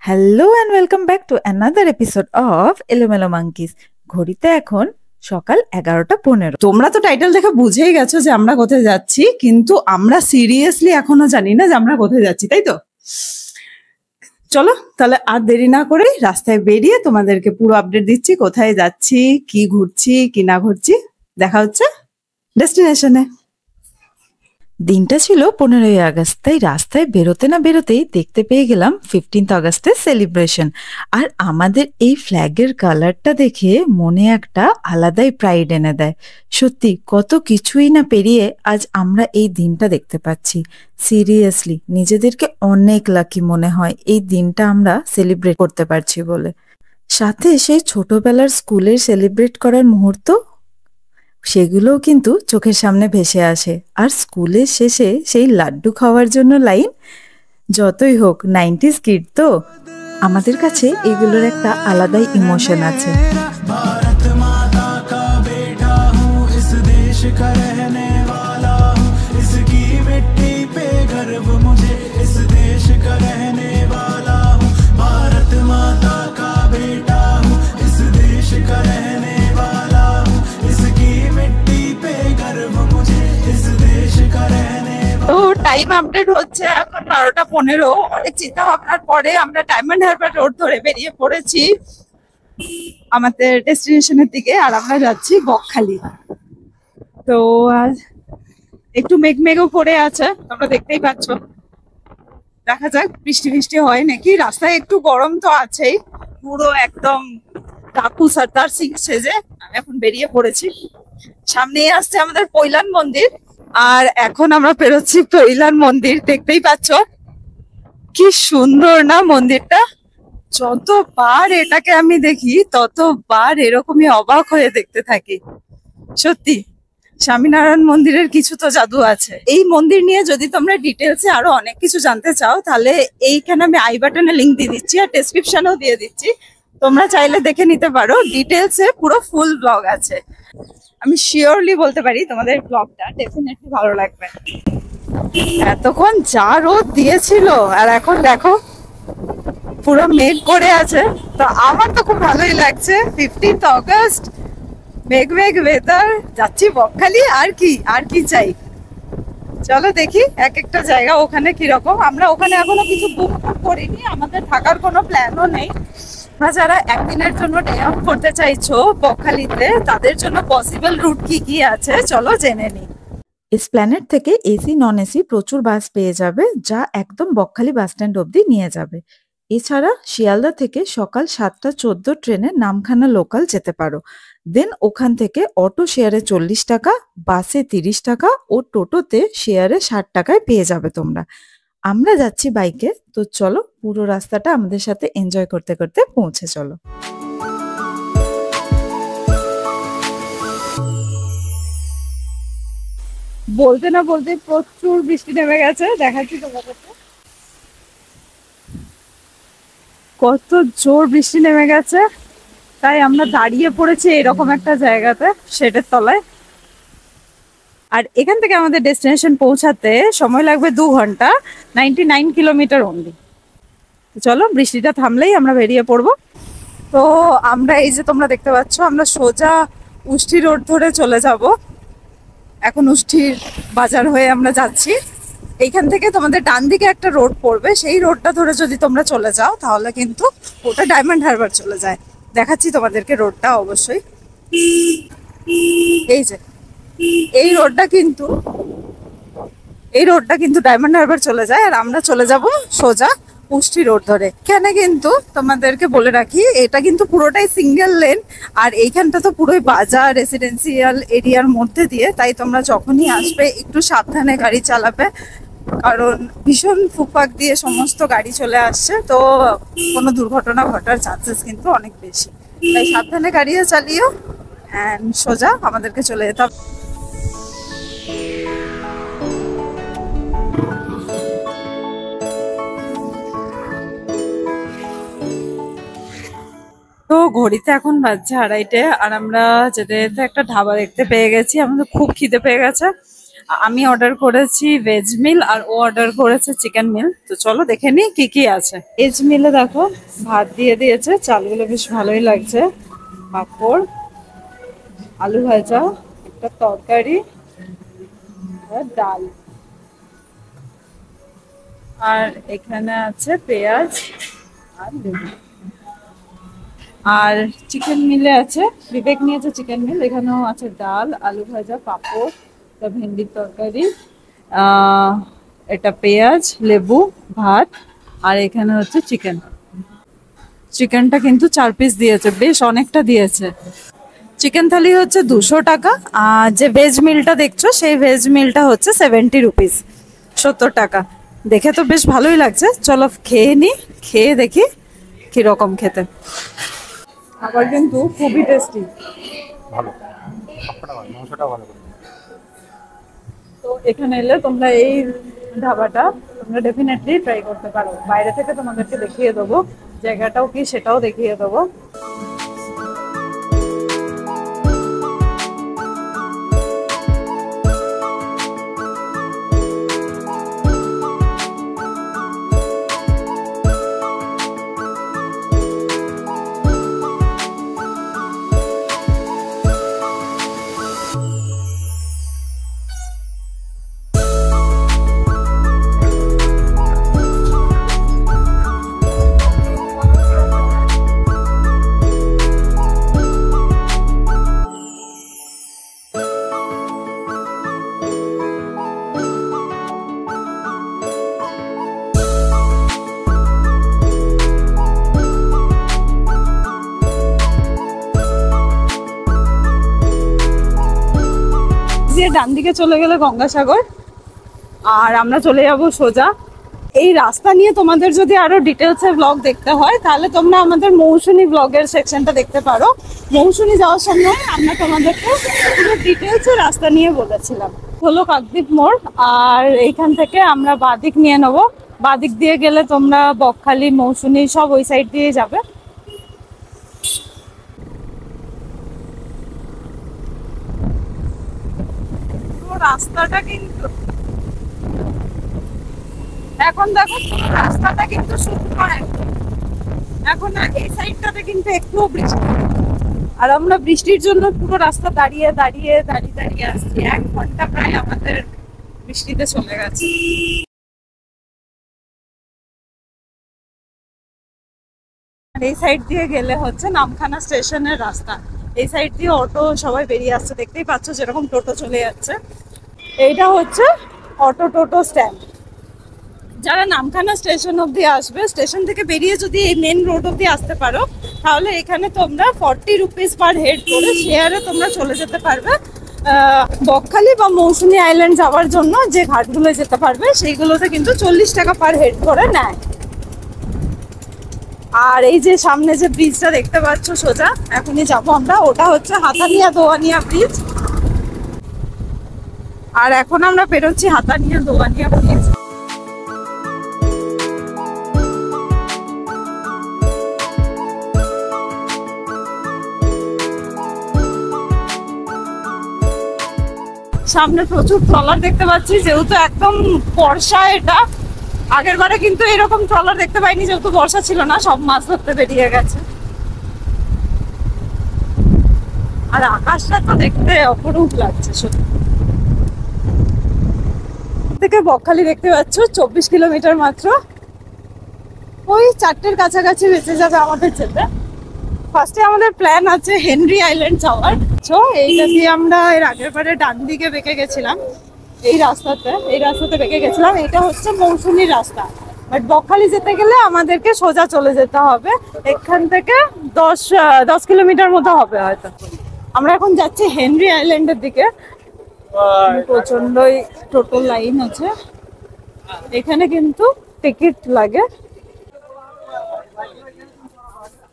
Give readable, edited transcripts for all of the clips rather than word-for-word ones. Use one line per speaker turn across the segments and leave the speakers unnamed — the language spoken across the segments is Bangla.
Hello and welcome back to another episode of এলোমেলো মাঙ্কিস। ঘড়িতে এখন সকাল 11:15।
তোমরা তো টাইটেল দেখে বুঝেই গেছো যে আমরা কোথায় যাচ্ছি, কিন্তু আমরা সিরিয়াসলি এখনো জানি না যে আমরা কোথায় যাচ্ছি, তাই তো? চলো তাহলে আর দেরি না করে রাস্তায় বেরিয়ে তোমাদেরকে পুরো আপডেট দিচ্ছি, কোথায় যাচ্ছি, কি ঘুরছি কি না ঘুরছি। দেখা হচ্ছে ডেস্টিনেশনে।
দিনটা ছিল 15ই আগস্ট, তাই রাস্তায় বেরোতে না বেরোতেই দেখতে পেয়ে গেলাম 15th আগস্টের সেলিব্রেশন। আর আমাদের এই ফ্ল্যাগের কালারটা দেখে মনে একটা আলাদাই প্রাইড এনে দেয়। সত্যি কত কিছুই না পেরিয়ে আজ আমরা এই দিনটা দেখতে পাচ্ছি। সিরিয়াসলি নিজেদেরকে অনেক লাকি মনে হয় এই দিনটা আমরা সেলিব্রেট করতে পারছি বলে। সাথে সেই ছোটবেলার স্কুলের সেলিব্রেট করার মুহূর্ত, সেগুলোও কিন্তু চোখের সামনে ভেসে আসে। আর স্কুলের শেষে সেই লাড্ডু খাওয়ার জন্য লাইন, যতই হোক 90s কিড তো, আমাদের কাছে এগুলোর একটা আলাদাই ইমোশন আছে।
তো টাইম আপডেট হচ্ছে এখন 12:15। অনেক চিন্তা ভাবনার পরে আমরা ডায়মন্ড হারবার রোড ধরে বেরিয়ে পড়েছি আমাদের ডেস্টিনেশনের দিকে। আর আমরা যাচ্ছি বকখালি। তো আজ একটু মেঘমেঘও করে আছে, তোমরা দেখতেই পাচ্ছ। দেখা যাক বৃষ্টি বৃষ্টি হয় নাকি। রাস্তায় একটু গরম তো আছেই, পুরো একদম কাকু সর্দার সিং সেজে এখন বেরিয়ে পড়েছি। সামনেই আসছে আমাদের পৈলান মন্দির, আর এখন আমরা পেরোচ্ছি পৈলান মন্দির। দেখতেই পাচ্ছ কি সুন্দর না মন্দিরটা। যতবার এটাকে আমি দেখি ততবার এরকমই অবাক হয়ে দেখতে থাকি। সত্যি স্বামীনারায়ণ মন্দিরের কিছু তো জাদু আছে। এই মন্দির নিয়ে যদি তোমরা ডিটেলসে আরো অনেক কিছু জানতে চাও, তাহলে এইখানে আমি আই বাটনে লিঙ্ক দিয়ে দিচ্ছি আর ডেসক্রিপশনেও দিয়ে দিচ্ছি, তোমরা চাইলে দেখে নিতে পারো। ডিটেলসে পুরো ফুল ব্লগ আছে। আমি শিওরলি বলতে পারি তোমাদের ব্লগটা ডেফিনেটলি ভালো লাগবে। এতক্ষণ যা রোদ দিয়েছিল আর এখন দেখো পুরো মেঘ করে আছে। তো আমার তো খুব ভালোই লাগছে। 15th আগস্ট, মেঘ মেঘ ওয়েদার, যাচ্ছি বকখালি। আর কি চাই। চলো দেখি এক একটা জায়গা ওখানে কিরকম। আমরা ওখানে এখনো কিছু বুক করিনি, আমাদের থাকার কোনো প্ল্যানও নেই। তোমরা যারা একদিনের জন্য ডে আউট করতে চাইছো বকখালিতে, তাদের জন্য পসিবল রুট কি কি আছে চলো জেনে নিই।
এসপ্ল্যানেড থেকে এসি নন এসি প্রচুর বাস পেয়ে যাবে, যা একদম বকখালি বাস স্ট্যান্ড অবধি নিয়ে যাবে। এছাড়া শিয়ালদা থেকে সকাল 7:14 ট্রেনে নামখানা লোকাল যেতে পারো। দেন ওখান থেকে অটো শেয়ারে 40 টাকা, বাসে 30 টাকা ও টোটোতে শেয়ারে 60 টাকায় পেয়ে যাবে তোমরা। আমরা যাচ্ছি বাইকে, তো চলো পুরো রাস্তাটা আমাদের সাথে এনজয় করতে করতে পৌঁছে চলো।
বলতে না বলতে প্রচুর বৃষ্টি নেমে গেছে। দেখাচ্ছি তোমাদের কত জোর বৃষ্টি নেমে গেছে। তাই আমরা দাঁড়িয়ে পড়েছি এরকম একটা জায়গাতে, শেডের তলায়। আর এখান থেকে আমাদের ডেস্টিনেশন পৌঁছাতে সময় লাগবে 2 ঘন্টা, 99 কিলোমিটার অনলি। চলো বৃষ্টিটা থামলেই আমরা বেরিয়ে পড়বো। তো আমরা এই যে তোমরা দেখতে পাচ্ছ, আমরা সোজা উষ্টি রোড ধরে চলে যাব। এখন উষ্টির বাজার হয়ে আমরা যাচ্ছি। এইখান থেকে তোমাদের ডান দিকে একটা রোড পড়বে, সেই রোডটা ধরে যদি তোমরা চলে যাও তাহলে কিন্তু ওটা ডায়মন্ড হারবার চলে যায়। দেখাচ্ছি তোমাদেরকে রোডটা অবশ্যই। এই যে এই রোডটা কিন্তু ডায়মন্ড হারবার চলে যায়, আর আমরা চলে যাব সোজা উষ্টি রোড ধরে। এখানে কিন্তু তোমাদেরকে বলে রাখি, এটা কিন্তু পুরোটাই সিঙ্গেল লেন, আর এইখানটা তো পুরোই বাজার রেসিডেন্সিয়াল এরিয়ার মধ্যে দিয়ে। তাই তোমরা যখনই আসবে একটু সাবধানে গাড়ি চালাবে, কারণ ভীষণ ফুকফাক দিয়ে সমস্ত গাড়ি চলে আসছে। তো কোনো দুর্ঘটনা ঘটার চান্সেস কিন্তু অনেক বেশি। তাই সাবধানে গাড়িও চালিও, অ্যান্ড সোজা আমাদেরকে চলে যেতে হবে। তো ঘড়িতে এখন বাজছে 2:30, আর আমরা যেতে যেতে একটা ধাবা দেখতে পেয়ে গেছি। আমাদের খুব খিদে পেয়ে গেছে। আমি অর্ডার করেছি ভেজ মিল আর ও অর্ডার করেছে চিকেন মিল। তো চলো দেখে নিই কি কি আছে। ভেজ মিলে দেখো ভাত দিয়ে দিয়েছে, চালগুলো বেশ ভালোই লাগছে, পাঁপড়, আলু ভাজা, একটা তরকারি আর ডাল, আর এখানে আছে পেঁয়াজ আর লেবু। আর চিকেন মিলে আছে, বিবেক নিয়েছে চিকেন মিল, এখানেও আছে ডাল, আলু ভাজা, পাঁপড়, ভেন্ডির তরকারি, এটা পেঁয়াজ, লেবু, ভাত, আর এখানে হচ্ছে চিকেন। চিকেনটা কিন্তু 4 পিস দিয়েছে, বেশ অনেকটা দিয়েছে। চিকেন থালি হচ্ছে 200 টাকা, আর যে ভেজ মিলটা দেখছো সেই ভেজ মিলটা হচ্ছে 70 রুপিস, 70 টাকা। দেখে তো বেশ ভালোই লাগছে, চলো খেয়ে নি, খেয়ে দেখি কিরকম খেতে। আবার কিন্তু খুবই টেস্টি,
ভালো, সবকটা ভালো, মাংসটা ভালো করে।
তো এখানে এলে তোমরা এই ধাবাটা তোমরা ডেফিনেটলি ট্রাই করতে পারো। বাইরে থেকে তোমাদেরকে দেখিয়ে দেবো জায়গাটাও কি, সেটাও দেখিয়ে দেবো। ডান দিকে চলে গেলে গঙ্গাসাগর, আর আমরা চলে যাব সোজা। এই রাস্তা নিয়ে তোমাদের যদি আরো ডিটেলসে ব্লগ দেখতে হয় তাহলে তোমরা আমাদের মৌসুমী ব্লগের সেকশনটা দেখতে পারো। মৌসুমী যাওয়ার সময় আমরা তোমাদেরকে পুরো ডিটেলসে রাস্তা নিয়ে বলেছিলাম। হলো কাকদ্বীপ মোড়, আর এইখান থেকে আমরা বাদিক নিয়ে নেবো। বাদিক দিয়ে গেলে তোমরা বকখালি, মৌসুমী সব ওই সাইড দিয়ে যাবে। রাস্তাটা কিন্তু এখন দেখো, রাস্তাটা কিন্তু শুরু হয় এখন, এই সাইডটাতে কিন্তু একটু বৃষ্টি, আর আমরা বৃষ্টির জন্য পুরো রাস্তা দাঁড়িয়ে দাঁড়িয়ে দাঁড়িয়ে দাঁড়িয়ে আসছি। 1 ঘন্টা প্রায় আমাদের বৃষ্টিতে চলে গেছে। এই সাইড দিয়ে গেলে হচ্ছে নামখানা স্টেশনের রাস্তা। এই সাইড দিয়ে অটো সবাই বেরিয়ে আসছে, দেখতেই পাচ্ছ যেরকম টোটো চলে যাচ্ছে। এইটা হচ্ছে অটো টোটো স্ট্যান্ড। যারা নামখানা স্টেশন অব্দি আসবে, স্টেশন থেকে বেরিয়ে যদি এই মেন রোড অব্দি আসতে পারো তাহলে এখানে তোমরা 40 রুপিস পার হেড করে শেয়ারে তোমরা চলে যেতে পারবে বকখালি বা মৌসুমী আইল্যান্ড যাওয়ার জন্য। যে ঘাটগুলো যেতে পারবে সেইগুলোতে কিন্তু 40 টাকা পার হেড করে নেয়। আর এই যে সামনে যে ব্রিজটা দেখতে পাচ্ছ সোজা, এখনই যাবো আমরা, ওটা হচ্ছে হাতানিয়া দোয়ানিয়া ব্রিজ। আর এখন আমরা বেরোচ্ছি হাতানিয়া দোয়ানিয়া ব্রিজ। সামনে প্রচুর ট্রলার দেখতে পাচ্ছি, যেহেতু একদম বর্ষা। এটা আগের বারে কিন্তু এরকম ট্রলার দেখতে পাইনি, যেহেতু বর্ষা ছিল না, সব মাছ ধরতে বেরিয়ে গেছে। আর আকাশটা তো দেখতে অপরূপ লাগছে সত্যি। থেকে বকখালি দেখতে পাচ্ছ 24 কিলোমিটার মাত্র, ওই 4টের কাছাকাছি বেঁচে যাবে আমাদের যেতে। ফার্স্টে আমাদের প্ল্যান আছে হেনরি আইল্যান্ড যাওয়ার। তো এইটা দিয়ে আমরা এর আগের বারে ডান দিকে বেঁকে গেছিলাম, এই রাস্তাতে বেঁকে গেছিলাম। এটা হচ্ছে মৌসুমীর রাস্তা, বাট বকখালি যেতে গেলে আমাদেরকে সোজা চলে যেতে হবে। এখান থেকে 10 কিলোমিটার মতো হবে হয়তো। আমরা এখন যাচ্ছি হেনরি আইল্যান্ডের দিকে। প্রচন্ডই টোটো লাইন আছে, এখানে কিন্তু টিকিট লাগে।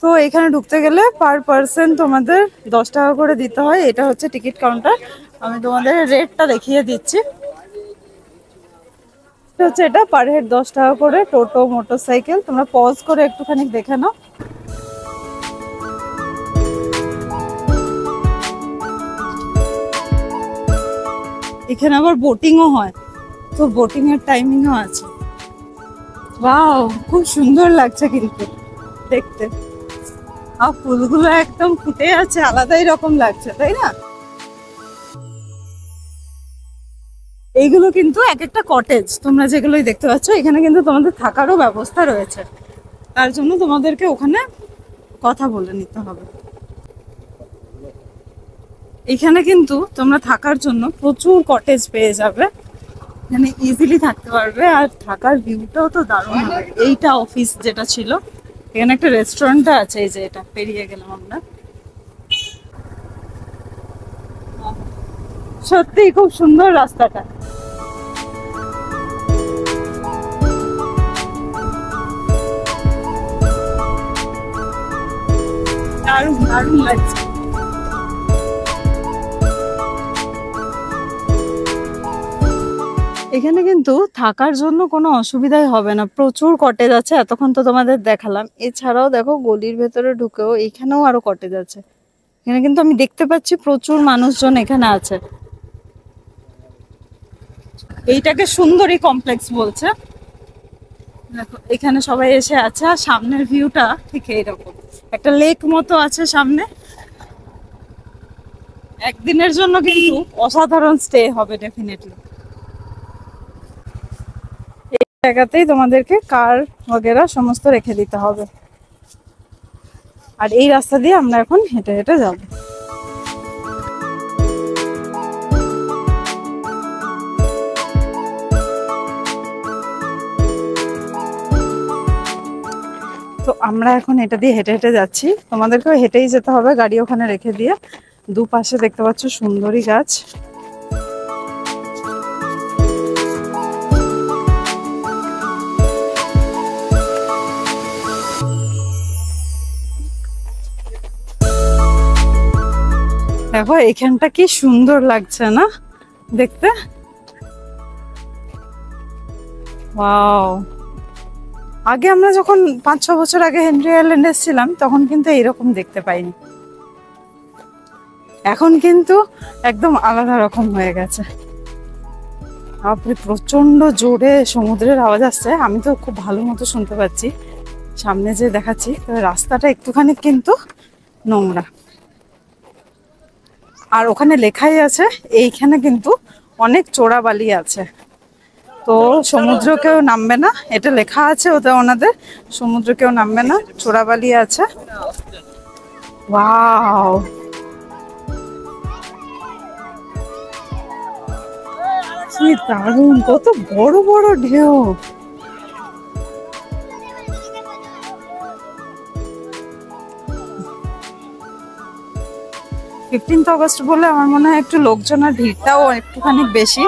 তো এখানে ঢুকতে গেলে পার পার্সন তোমাদের 10 টাকা করে দিতে হয়। এটা হচ্ছে টিকিট কাউন্টার, আমি তোমাদের রেটটা দেখিয়ে দিচ্ছি। হচ্ছে এটা পার হেড 10 টাকা করে। টোটো, মোটরসাইকেল, তোমরা পজ করে একটুখানি দেখে নাও। এখানে আবার বোটিংও হয়, তো বোটিং এর টাইমিংও আছে। ওয়াও, খুব সুন্দর লাগছে কিন্তু দেখতে। আর ফুলগুলো একদম ফুটে আছে, আলাদাই রকম লাগছে, তাই না? এইগুলো কিন্তু এক একটা কটেজ, তোমরা যেগুলোই দেখতে পাচ্ছ, এখানে কিন্তু তোমাদের থাকারও ব্যবস্থা রয়েছে। তার জন্য তোমাদেরকে ওখানে কথা বলে নিতে হবে। এখানে কিন্তু তোমরা থাকার জন্য প্রচুর কটেজ পেয়ে যাবে, এখানে ইজিলি থাকতে পারবে। আর থাকার ভিউটাও তো দারুণ হবে। এইটা অফিস যেটা ছিল, এখানে একটা রেস্টুরেন্টটা আছে, এই যে এটা পেরিয়ে গেলাম আমরা। সত্যি খুব সুন্দর রাস্তাটা। দারুণ দারুণ লাগছে। এখানে কিন্তু থাকার জন্য কোনো অসুবিধাই হবে না, প্রচুর কটেজ আছে, এতক্ষণ তো তোমাদের দেখালাম। এছাড়াও দেখো গলির ভেতরে ঢুকেও এখানেও আরো কটেজ আছে। এখানে কিন্তু আমি দেখতে পাচ্ছি প্রচুর মানুষজন এখানে আছে। এইটাকে সুন্দরী কমপ্লেক্স বলছে। দেখো এখানে সবাই এসে আছে, আর সামনের ভিউটা ঠিক এইরকম, একটা লেক মতো আছে সামনে। একদিনের জন্য কিন্তু অসাধারণ স্টে হবে ডেফিনেটলি। এই জায়গাতেই তোমাদেরকে কার বগেরা সমস্ত রেখে দিতে হবে। আর এই রাস্তা দিয়ে আমরা এখন হেঁটে হেঁটে যাব। তো আমরা এখন এটা দিয়ে হেঁটে হেঁটে যাচ্ছি, তোমাদেরকেও হেঁটেই যেতে হবে, গাড়ি ওখানে রেখে দিয়ে। দুপাশে দেখতে পাচ্ছ সুন্দরী গাছ। দেখো এখানটা কি সুন্দর লাগছে না দেখতে? ওয়াও, আগে আমরা যখন 5-6 বছর আগে হেনরি আইল্যান্ড এসেছিলাম তখন কিন্তু এইরকম দেখতে পাইনি। এখন কিন্তু একদম আলাদা রকম হয়ে গেছে। আপনি প্রচন্ড জোরে সমুদ্রের আওয়াজ আসছে, আমি তো খুব ভালো মতো শুনতে পাচ্ছি। সামনে যে দেখাচ্ছি, তবে রাস্তাটা একটুখানি কিন্তু নোংরা। আর ওখানে লেখাই আছে এইখানে কিন্তু অনেক চোরাবালি আছে, তো সমুদ্র কেউ নামবে না, এটা লেখা আছে ওদের, ওনাদের সমুদ্র কেউ নামবে না, চোরাবালি আছে। ওয়াও, কি দারুণ, কত বড় বড় ঢেউ। অগস্ট বলে আমার মনে হয় একটু লোকজনের ভিড়টাও একটুখানি বেশি।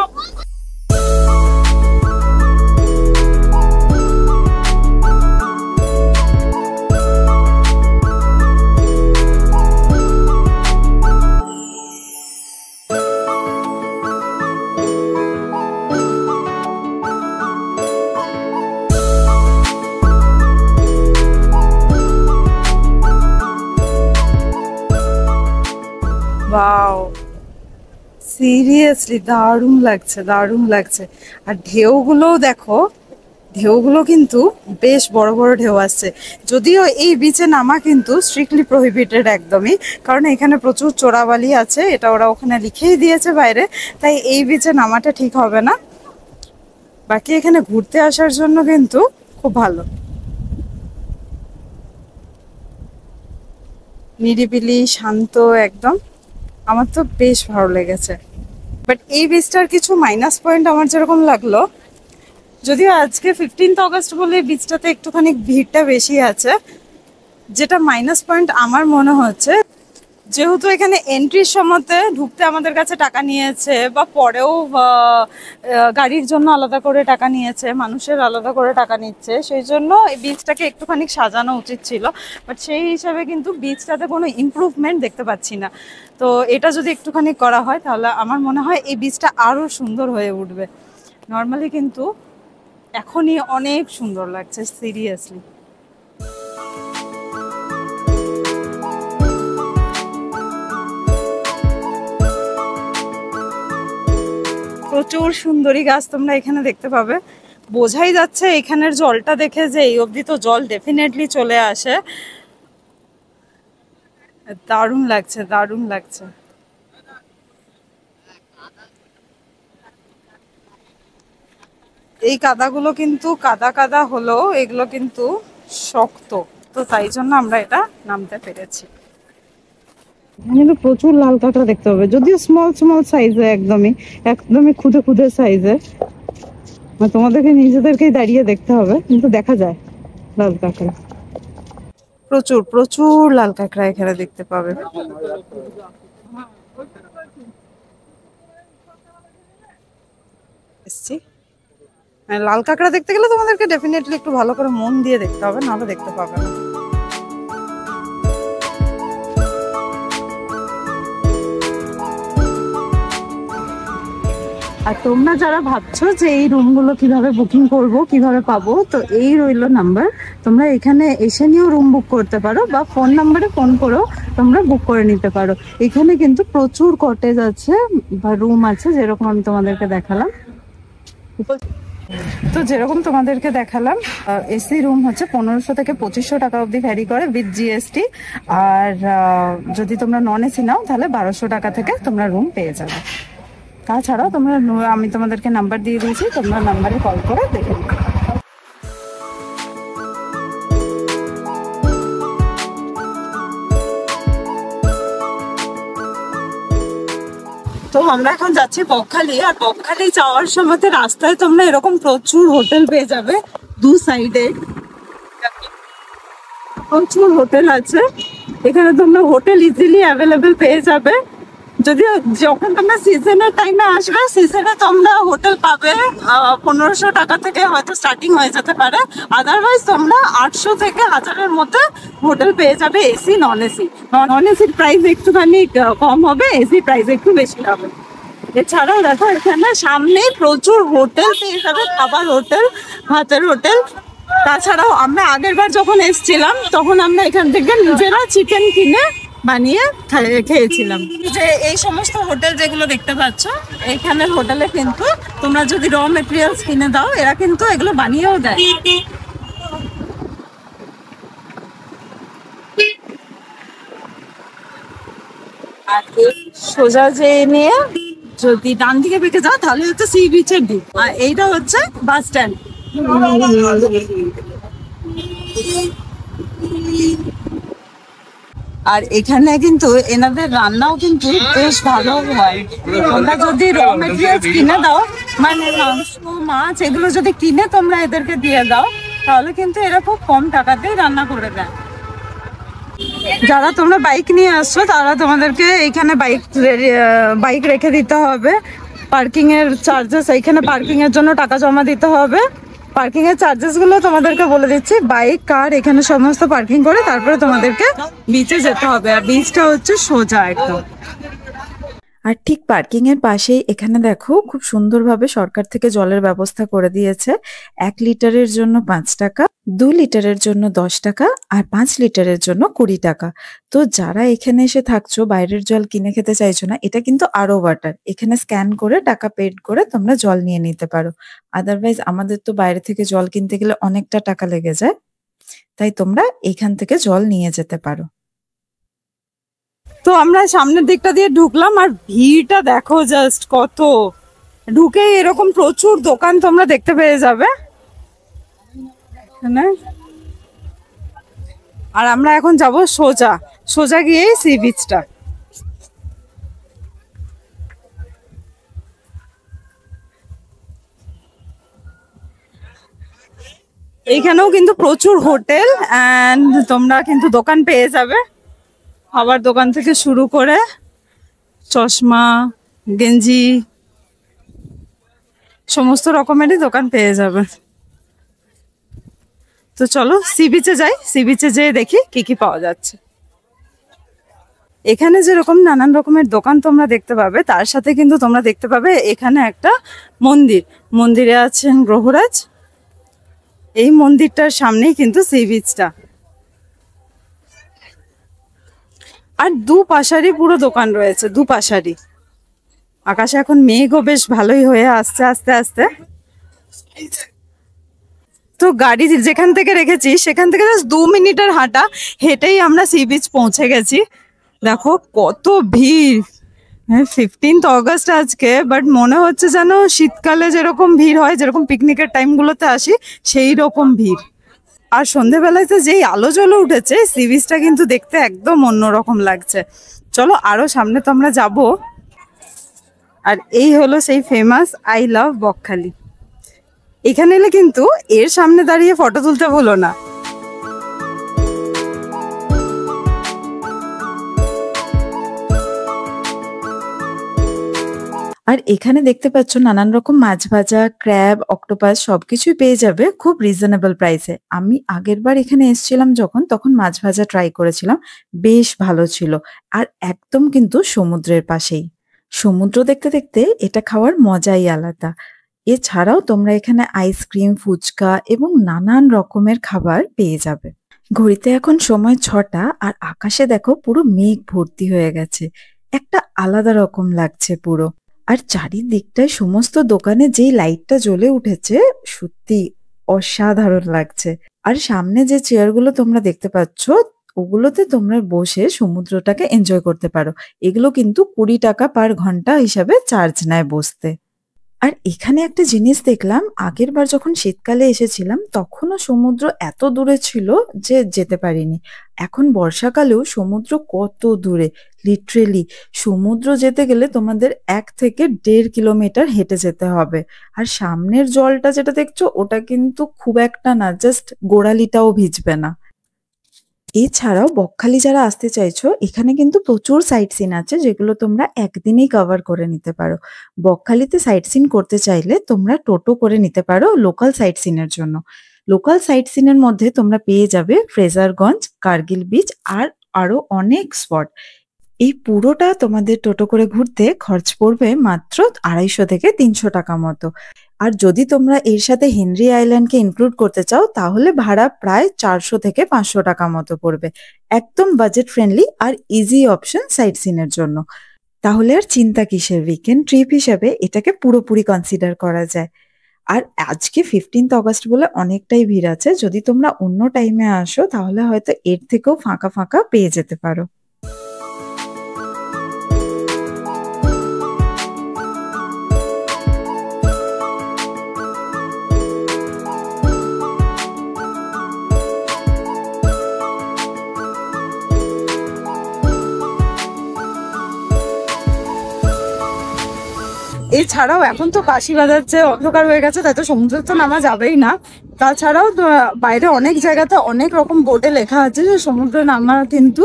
ওয়াও, সিরিয়াসলি দারুণ লাগছে, দারুণ লাগছে। আর ঢেউগুলোও দেখো, ঢেউগুলো কিন্তু বেশ বড় বড় ঢেউ আসছে। যদিও এই বিচে নামা কিন্তু স্ট্রিক্টলি প্রহিবিটেড একদমই, কারণ এখানে প্রচুর চোরাবালি আছে, এটা ওরা ওখানে লিখেই দিয়েছে বাইরে, তাই এই বিচে নামাটা ঠিক হবে না। বাকি এখানে ঘুরতে আসার জন্য কিন্তু খুব ভালো, নিরিবিলি শান্ত একদম। আমার তো বেশ ভালো লেগেছে। বাট এই বিচটার কিছু মাইনাস পয়েন্ট আমার যেরকম লাগলো, যদিও আজকে 15 অগস্ট বলে বিচটাতে একটুখানি ভিড়টা বেশি আছে, যেটা মাইনাস পয়েন্ট আমার মনে হচ্ছে, যেহেতু এখানে এন্ট্রির সময়তে ঢুকতে আমাদের কাছে টাকা নিয়েছে, বা পরেও গাড়ির জন্য আলাদা করে টাকা নিয়েছে, মানুষের আলাদা করে টাকা নিচ্ছে, সেই জন্য এই বিচটাকে একটুখানি সাজানো উচিত ছিল। বাট সেই হিসাবে কিন্তু বিচটাতে কোনো ইমপ্রুভমেন্ট দেখতে পাচ্ছি না। তো এটা যদি একটুখানি করা হয় তাহলে আমার মনে হয় এই বিচটা আরও সুন্দর হয়ে উঠবে। নর্মালি কিন্তু এখনই অনেক সুন্দর লাগছে, সিরিয়াসলি। প্রচুর সুন্দরী গাছ তোমরা এখানে দেখতে পাবে। বোঝাই যাচ্ছে এখানের জলটা দেখে যে এই অবধি তো জল ডেফিনেটলি চলে আসে। দারুণ লাগছে, দারুণ লাগছে। এই কাদাগুলো কিন্তু কাদা কাদা হলো, এগুলো কিন্তু শক্ত, তো তাই জন্য আমরা এটা নামতে পেরেছি।
কিন্তু প্রচুর লাল কাঁকড়া দেখতে পাবে, যদিও স্মল স্মল সাইজে, একদমই একদমই ক্ষুদে ক্ষুদে সাইজে। তোমাদেরকে নিজেদেরকেই দাঁড়িয়ে দেখতে হবে, কিন্তু দেখা যায় লাল কাঁকড়া।
প্রচুর প্রচুর লাল কাঁকড়া এখানে দেখতে পাবে। এসছি লাল কাঁকড়া দেখতে গেলে তোমাদেরকে ডেফিনেটলি একটু ভালো করে মন দিয়ে দেখতে হবে, নাহলে দেখতে পাবে না।
আর তোমরা যারা ভাবছো যে এই রুমগুলো কিভাবে বুকিং করব, কিভাবে পাবো, তো এই রইলো নাম্বার। তোমরা এখানে এসে নিয়েও রুম বুক করতে পারো, বা ফোন নাম্বারে ফোন করেও তোমরা বুক করে নিতে পারো। এখানে কিন্তু প্রচুর কটেজ আছে বা রুম আছে, যেরকম আমি তোমাদেরকে দেখালাম। তো যেরকম তোমাদেরকে দেখালাম, এসি রুম হচ্ছে 1500 থেকে 2500 টাকা অবধি ভ্যারি করে উইথ জিএসটি। আর যদি তোমরা নন এসি নাও তাহলে 1200 টাকা থেকে তোমরা রুম পেয়ে যাবে। তাছাড়াও তোমরা, আমি তোমাদেরকে নাম্বার দিয়ে দিয়েছি, তোমরা নাম্বারে কল করে দেখে নিতে।
তো আমরা এখন যাচ্ছি বকখালি। আর বকখালি যাওয়ার সময় রাস্তায় তোমরা এরকম প্রচুর হোটেল পেয়ে যাবে, দু সাইডে প্রচুর হোটেল আছে। এখানে তোমরা হোটেল ইজিলি অ্যাভেলেবেল পেয়ে যাবে। যদিও যখন তোমরা সিজনের টাইমে আসবে, সিজনে তোমরা হোটেল পাবে 1500 টাকা থেকে হয়তো স্টার্টিং হয়ে যেতে পারে। আদারওয়াইজ তোমরা 800 থেকে 1000-এর মধ্যে হোটেল পেয়ে যাবে, এসি নন এসি। নন এসির প্রাইস একটুখানি কম হবে, এসি প্রাইস একটু বেশি হবে। এছাড়াও দেখো এখানে সামনেই প্রচুর হোটেল পেয়ে যাবে, খাবার হোটেল, ভাতের হোটেল। তাছাড়াও আমরা আগের বার যখন এসেছিলাম তখন আমরা এখান থেকে নিজেরা চিকেন কিনে বানিয়ে খেয়েছিলাম। যে এই সমস্ত হোটেল যেগুলো দেখতে পাচ্ছ, এখানের হোটেলে কিন্তু তোমরা যদি র মেটেরিয়ালস কিনে দাও, এরা কিন্তু এগুলো বানিয়েও দেয়। আর সোজা যে নিয়ে যদি ডান দিকে বেঁকে যাও তাহলে হচ্ছে সি বিচের দিক, আর এইটা হচ্ছে বাস স্ট্যান্ড। আর এখানে কিন্তু এনাদের রান্নাও কিন্তু বেশ ভালো হয়। তোমরা যদি র মেটেরিয়ালস কিনে দাও, মানে মাংস, মাছ, এগুলো যদি কিনে তোমরা এদেরকে দিয়ে দাও, তাহলে কিন্তু এরা খুব কম টাকাতেই রান্না করে দেয়। যারা তোমরা বাইক নিয়ে আসছো তারা তোমাদেরকে এইখানে বাইক রেখে দিতে হবে। পার্কিং এর চার্জেস, এইখানে পার্কিং এর জন্য টাকা জমা দিতে হবে। পার্কিং এর চার্জেস গুলো তোমাদেরকে বলে দিচ্ছি। বাইক, কার এখানে সমস্ত পার্কিং করে তারপরে তোমাদেরকে বিচে যেতে হবে। আর বিচটা হচ্ছে সোজা একদম।
আর ঠিক পার্কিং এর পাশেই এখানে দেখো খুব সুন্দরভাবে সরকার থেকে জলের ব্যবস্থা করে দিয়েছে। 1 লিটারের জন্য 5 টাকা, 2 লিটারের জন্য 10 টাকা, আর 5 লিটারের জন্য 20 টাকা। তো যারা এখানে এসে থাকছো, বাইরের জল কিনে খেতে চাইছো না, এটা কিন্তু আরও ওয়াটার। এখানে স্ক্যান করে টাকা পেড করে তোমরা জল নিয়ে নিতে পারো। আদারওয়াইজ আমাদের তো বাইরে থেকে জল কিনতে গেলে অনেকটা টাকা লেগে যায়, তাই তোমরা এখান থেকে জল নিয়ে যেতে পারো।
তো আমরা সামনের দিকটা দিয়ে ঢুকলাম, আর ভিড়টা দেখো জাস্ট কত। ঢুকে এরকম প্রচুর দোকান তোমরা দেখতে পেয়ে যাবে এখানে। আর আমরা এখন যাব সোজা সোজা গিয়ে সি বিচটা। এইখানেও কিন্তু প্রচুর হোটেল এন্ড তোমরা কিন্তু দোকান পেয়ে যাবে। খাবার দোকান থেকে শুরু করে চশমা, গেঞ্জি, সমস্ত রকমেরই দোকান পেয়ে যাবে। তো চলো সি বিচে যাই, সি বিচে যেয়ে দেখি কি কি পাওয়া যাচ্ছে। এখানে যেরকম নানান রকমের দোকান তোমরা দেখতে পাবে, তার সাথে কিন্তু তোমরা দেখতে পাবে এখানে একটা মন্দির। মন্দিরে আছেন গ্রহরাজ। এই মন্দিরটার সামনেই কিন্তু সি বিচটা। আর দুপাশারই পুরো দোকান রয়েছে, দুপাশারই। আকাশে এখন মেঘও বেশ ভালোই হয়ে আসছে আস্তে আস্তে। তো গাড়ি যেখান থেকে রেখেছি সেখান থেকে জাস্ট 2 মিনিটের হাঁটা, হেঁটেই আমরা সি বিচ পৌঁছে গেছি। দেখো কত ভিড়। 15th অগস্ট আজকে, বাট মনে হচ্ছে যেন শীতকালে যেরকম ভিড় হয়, যেরকম পিকনিকের টাইমগুলোতে আসি সেই রকম ভিড়। আর সন্ধেবেলায় তো যেই আলো জ্বলে উঠেছে, সি বিচটা কিন্তু দেখতে একদম অন্যরকম লাগছে। চলো আরো সামনে তো আমরা যাব। আর এই হলো সেই ফেমাস আই লাভ বকখালি। এখানে এলে কিন্তু এর সামনে দাঁড়িয়ে ফটো তুলতে ভুলো না।
আর এখানে দেখতে পাচ্ছ নানান রকম মাছ ভাজা, ক্র্যাব, অক্টোপাস সবকিছুই পেয়ে যাবে খুব রিজনেবল প্রাইসে। আমি আগের বার এখানে এসেছিলাম যখন, তখন মাছ ভাজা ট্রাই করেছিলাম, বেশ ভালো ছিল। আর একদম কিন্তু সমুদ্রের পাশেই। সমুদ্র দেখতে দেখতে এটা খাওয়ার মজাই আলাদা। এছাড়াও তোমরা এখানে আইসক্রিম, ফুচকা এবং নানান রকমের খাবার পেয়ে যাবে। ঘড়িতে এখন সময় 6টা, আর আকাশে দেখো পুরো মেঘ ভর্তি হয়ে গেছে। একটা আলাদা রকম লাগছে পুরো। আর চারিদিকটায় সমস্ত দোকানে যেই লাইটটা জ্বলে উঠেছে, সত্যি অসাধারণ লাগছে। আর সামনে যে চেয়ারগুলো তোমরা দেখতে পাচ্ছ, ওগুলোতে তোমরা বসে সমুদ্রটাকে এনজয় করতে পারো। এগুলো কিন্তু 20 টাকা পার ঘন্টা হিসাবে চার্জ নেয় বসতে। আর এখানে একটা জিনিস দেখলাম, আগের বার যখন শীতকালে এসেছিলাম তখনও সমুদ্র এত দূরে ছিল যে যেতে পারিনি। এখন বর্ষাকালেও সমুদ্র কত দূরে, লিটারেলি সমুদ্র যেতে গেলে তোমাদের 1 থেকে 1.5 কিলোমিটার হেঁটে যেতে হবে। আর সামনের জলটা যেটা দেখছো ওটা কিন্তু খুব একটা না, জাস্ট গোড়ালিটাও ভিজবে না। এছাড়াও বকখালি যারা আসতে চাইছো, এখানে কিন্তু প্রচুর সাইট সিন আছে যেগুলো তোমরা একদিনেই কভার করে নিতে পারো। বকখালিতে সাইট সিন করতে চাইলে তোমরা টোটো করে নিতে পারো লোকাল সাইট সিনের জন্য। লোকাল সাইট সিনের মধ্যে তোমরা পেয়ে যাবে ফ্রেজারগঞ্জ, কার্গিল বিচ আর আরো অনেক স্পট। এই পুরোটা তোমাদের টোটো করে ঘুরতে খরচ পড়বে মাত্র 250 থেকে 300 টাকা মতো। আর যদি তোমরা এর সাথে হেনরি আইল্যান্ডকে ইনক্লুড করতে চাও তাহলে ভাড়া প্রায় 400 থেকে 500 টাকা মতো পড়বে। একদম বাজেট ফ্রেন্ডলি আর ইজি অপশন সাইট সিনের জন্য। তাহলে আর চিন্তা কিসের, উইকেন্ড ট্রিপ হিসেবে এটাকে পুরোপুরি কনসিডার করা যায়। আর আজকে 15th অগস্ট বলে অনেকটাই ভিড় আছে, যদি তোমরা অন্য টাইমে আসো তাহলে হয়তো এর থেকেও ফাঁকা ফাঁকা পেয়ে যেতে পারো।
এছাড়াও এখন তো বাঁশি বাজাচ্ছে, অন্ধকার হয়ে গেছে, তাই তো সমুদ্রে তো নামা যাবেই না। তাছাড়াও বাইরে অনেক জায়গাতে অনেক রকম বোর্ডে লেখা আছে যে সমুদ্রে নামা কিন্তু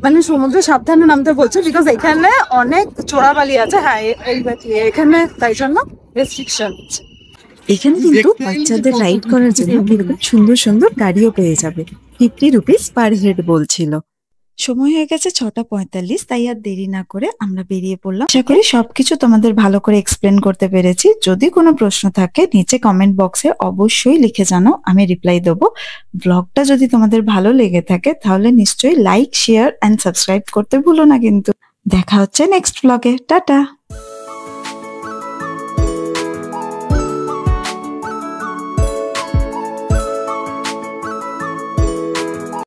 মানে সমুদ্রে সাবধানে নামতে বলছে, বিকজ এখানে অনেক চোরাবালি আছে। হ্যাঁ এখানে তাই জন্য রেস্ট্রিকশন।
এখানে কিন্তু বাচ্চাদের রাইড করার জন্য খুব সুন্দর সুন্দর গাড়িও পেয়ে যাবে। 50 রুপিস পার হেড বলছিল। সময় হয়ে গেছে 6:45, তাই আর দেরি না করে আমরা বেরিয়ে পড়লাম। আশা করি সবকিছু তোমাদের ভালো করে এক্সপ্লেন করতে পেরেছি। যদি কোনো প্রশ্ন থাকে নিচে কমেন্ট বক্সে অবশ্যই লিখে জানাও, আমি রিপ্লাই দেবো। ব্লগটা যদি তোমাদের ভালো লেগে থাকে তাহলে নিশ্চয়ই লাইক, শেয়ার এন্ড সাবস্ক্রাইব করতে ভুলো না কিন্তু। দেখা হচ্ছে নেক্সট ব্লগে। টাটা।